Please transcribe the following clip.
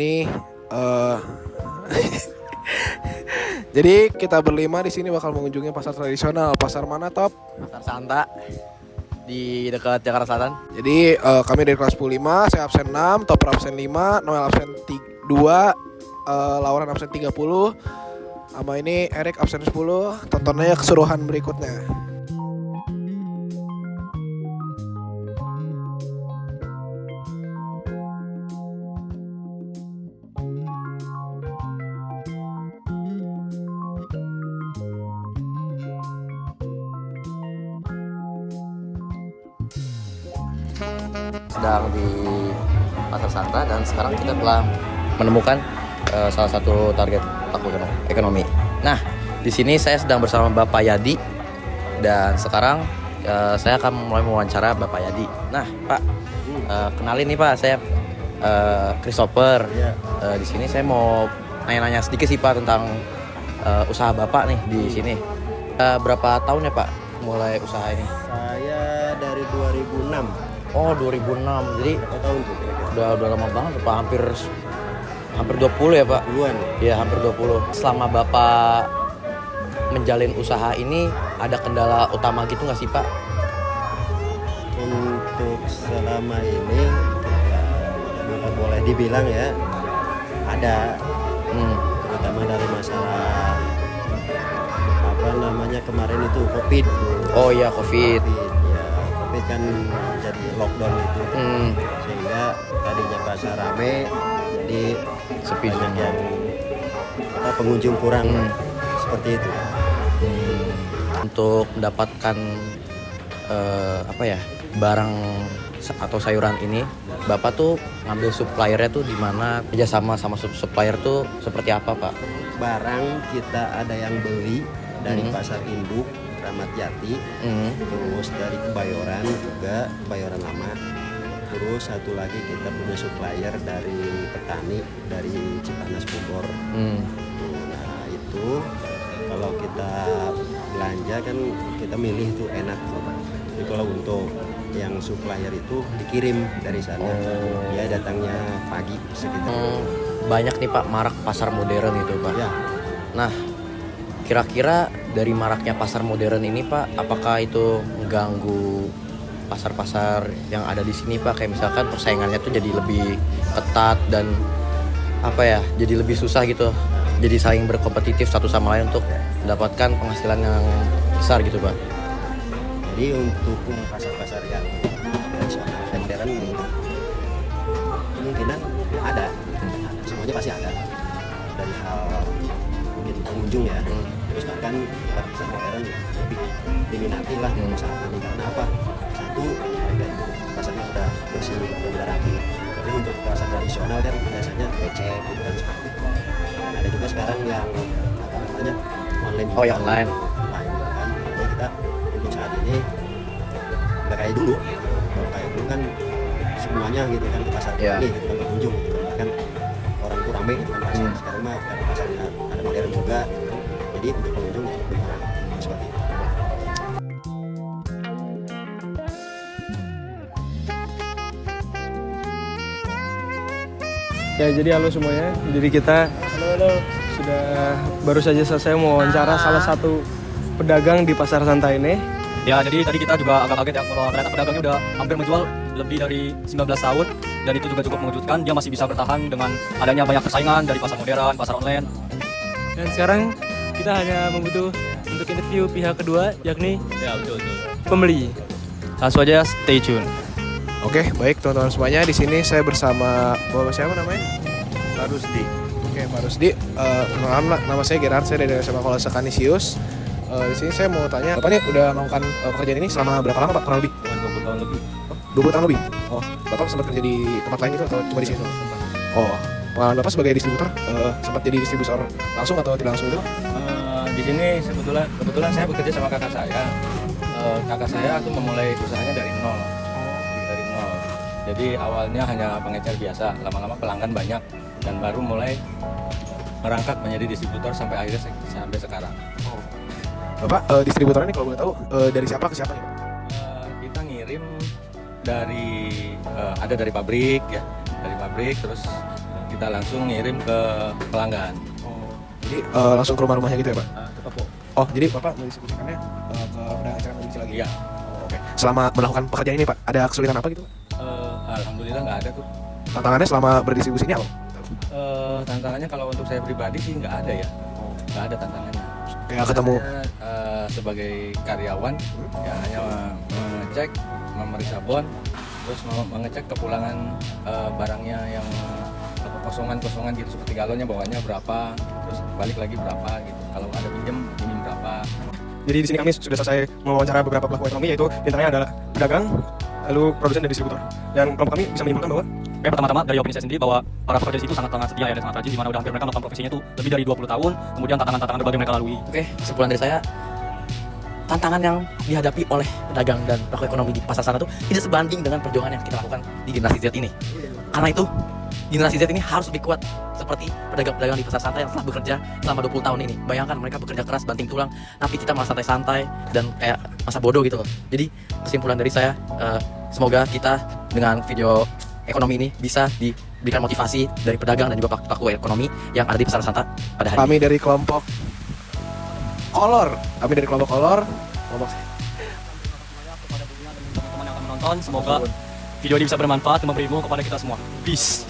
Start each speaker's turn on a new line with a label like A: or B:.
A: Nih, jadi kita berlima di sini bakal mengunjungi pasar tradisional. Pasar mana, Top?
B: Pasar Santa di dekat Jakarta Selatan.
A: Jadi kami dari kelas 5, saya absen 6, Topper absen 5, Noel absen 2, Lauren absen 30, sama ini Erik absen 10. Tontonnya keseruan berikutnya.
B: Sedang di Pasar Santa dan sekarang kita telah menemukan salah satu target pelaku ekonomi. Nah, di sini saya sedang bersama Bapak Yadi dan sekarang saya akan mulai mewawancara Bapak Yadi. Nah, Pak, kenalin nih Pak, saya Christopher. Di sini saya mau nanya-nanya sedikit sih Pak tentang usaha Bapak nih di sini. Berapa tahun ya Pak mulai usaha ini?
C: Saya dari 2006.
B: Oh, 2006. Jadi
C: Berapa tahun tuh kira-kira?
B: udah lama banget Pak, hampir 20 ya Pak.
C: Duluan.
B: Ya, hampir 20. Selama Bapak menjalin usaha ini ada kendala utama gitu nggak sih Pak?
C: Untuk selama ini ya, boleh dibilang ya ada, terutama dari masalah apa namanya kemarin itu COVID.
B: Oh iya, COVID.
C: Ya, COVID kan jadi lockdown itu, sehingga tadinya pasar rame jadi
B: Sepi
C: banyak
B: semua.
C: yang pengunjung kurang seperti itu.
B: Untuk mendapatkan barang atau sayuran ini, Bapak tuh ngambil suppliernya tuh di mana? Kerjasama sama supplier tuh seperti apa Pak?
C: Barang kita ada yang beli dari pasar induk Ramat Jati, terus dari Kebayoran juga, Kebayoran lama. Terus satu lagi kita punya supplier dari petani dari Cipanas Bogor. Nah itu kalau kita belanja kan kita milih tuh enak. Jadi kalau untuk yang supplier itu dikirim dari sana, ya datangnya pagi sekitar.
B: Banyak nih Pak marak pasar modern itu Pak.
C: Ya.
B: Nah, kira-kira dari maraknya pasar modern ini Pak, apakah itu mengganggu pasar-pasar yang ada di sini Pak? Kayak misalkan persaingannya tuh jadi lebih ketat dan jadi lebih susah gitu. Jadi saling berkompetitif satu sama lain untuk mendapatkan penghasilan yang besar gitu Pak.
C: Jadi untuk pasar-pasar yang tradisional dan modern ini kemungkinan ada, semuanya pasti ada dari hal mungkin pengunjung ya. Terus bahkan pasar modern lebih diminati lah saat ini karena apa? Satu, harga itu pasarnya udah bersih, udah rapi. Tapi untuk pasar tradisional kan biasanya becek gitu kan seperti itu. Dan ada juga sekarang yang online.
B: Oh, yang online.
C: Online kan. Jadi kita untuk saat ini nggak kayak dulu. Kalau kayak dulu kan semuanya gitu kan ke pasar ini gitu kan pengunjung gitu kan. Bahkan orang tuh rame gitu kan pasar. Sekarang mah karena pasarnya ada modern juga. Jadi untuk pengunjung seperti itu.
D: Ya, jadi halo semuanya. Jadi kita sudah baru saja selesai mewawancara salah satu pedagang di Pasar Santa ini.
E: Ya, jadi tadi kita juga agak kaget ya kalau ternyata pedagangnya udah hampir menjual lebih dari 19 tahun dan itu juga cukup mengejutkan. Dia masih bisa bertahan dengan adanya banyak persaingan dari pasar modern, pasar online.
D: Dan sekarang kita hanya membutuh untuk interview pihak kedua, yakni
E: Betul.
D: pembeli.
E: Langsung aja stay tune.
A: Oke, baik teman-teman semuanya. Di sini saya bersama Bapak siapa namanya?
C: Pak Rusdi.
A: Oke, Pak Rusdi. Nama saya Gerard, saya dari SMA Kolose Kanisius. Di sini saya mau tanya, Bapak nih udah melakukan pekerjaan ini selama berapa lama Pak? Kurang lebih?
E: 20 tahun lebih.
A: 20 tahun lebih? Oh, Bapak sempat kerja di tempat lain gitu atau cuma di sini? Oh, pengalaman Bapak sebagai distributor, sempat jadi distributor langsung atau tidak langsung itu?
E: Di sini kebetulan saya bekerja sama kakak saya. Kakak saya tuh memulai usahanya dari nol. Jadi awalnya hanya pengecer biasa, lama-lama pelanggan banyak dan baru mulai merangkak menjadi distributor sampai sekarang.
A: Bapak distributor ini kalau boleh tahu dari siapa ke siapa nih Pak?
E: Kita ngirim dari ada dari pabrik ya, dari pabrik terus
F: kita langsung ngirim ke pelanggan.
A: Oh, jadi langsung ke rumah-rumahnya gitu ya Pak?
F: Ke toko.
A: Oh, jadi Bapak mendistribusikannya ke pedagang eceran lebih kecil lagi?
F: Iya.
A: Oh, oke. Selama melakukan pekerjaan ini Pak, ada kesulitan apa gitu Pak?
F: Alhamdulillah nggak ada tuh.
A: Tantangannya selama berdistribusi ini apa?
F: Tantangannya kalau untuk saya pribadi sih nggak ada ya. Nggak ada tantangannya.
A: Kayak ketemu
F: Sebagai karyawan ya hanya mengecek, memeriksa bon, terus mengecek kepulangan barangnya yang kosongan gitu seperti galonnya bawanya berapa, terus balik lagi berapa gitu. Kalau ada pinjam berapa.
D: Jadi di sini kami sudah selesai mewawancara beberapa pelaku ekonomi, yaitu diantaranya adalah pedagang, lalu produsen dan distributor. Dan kelompok kami bisa menyimpulkan bahwa
E: Pertama-tama dari opini saya sendiri bahwa para pekerja di situ sangat setia ya dan sangat rajin, di mana udah hampir mereka melakukan profesinya itu lebih dari 20 tahun. Kemudian tantangan-tantangan berbagai mereka lalui.
B: Oke, kesimpulan dari saya, tantangan yang dihadapi oleh pedagang dan pelaku ekonomi di pasar sana itu tidak sebanding dengan perjuangan yang kita lakukan di generasi Z ini. Karena itu, generasi Z ini harus lebih kuat seperti pedagang-pedagang di pasar santai yang telah bekerja selama 20 tahun ini. Bayangkan mereka bekerja keras banting tulang, tapi kita malah santai-santai dan kayak masa bodoh gitu loh. Jadi kesimpulan dari saya, semoga kita dengan video ekonomi ini bisa diberikan motivasi dari pedagang dan juga pelaku ekonomi yang ada di pasar Santa pada hari ini.
A: Kami dari kelompok Kolor. Kelompok
E: Teman-teman yang akan menonton, semoga video ini bisa bermanfaat dan memberi ilmu kepada kita semua. Peace.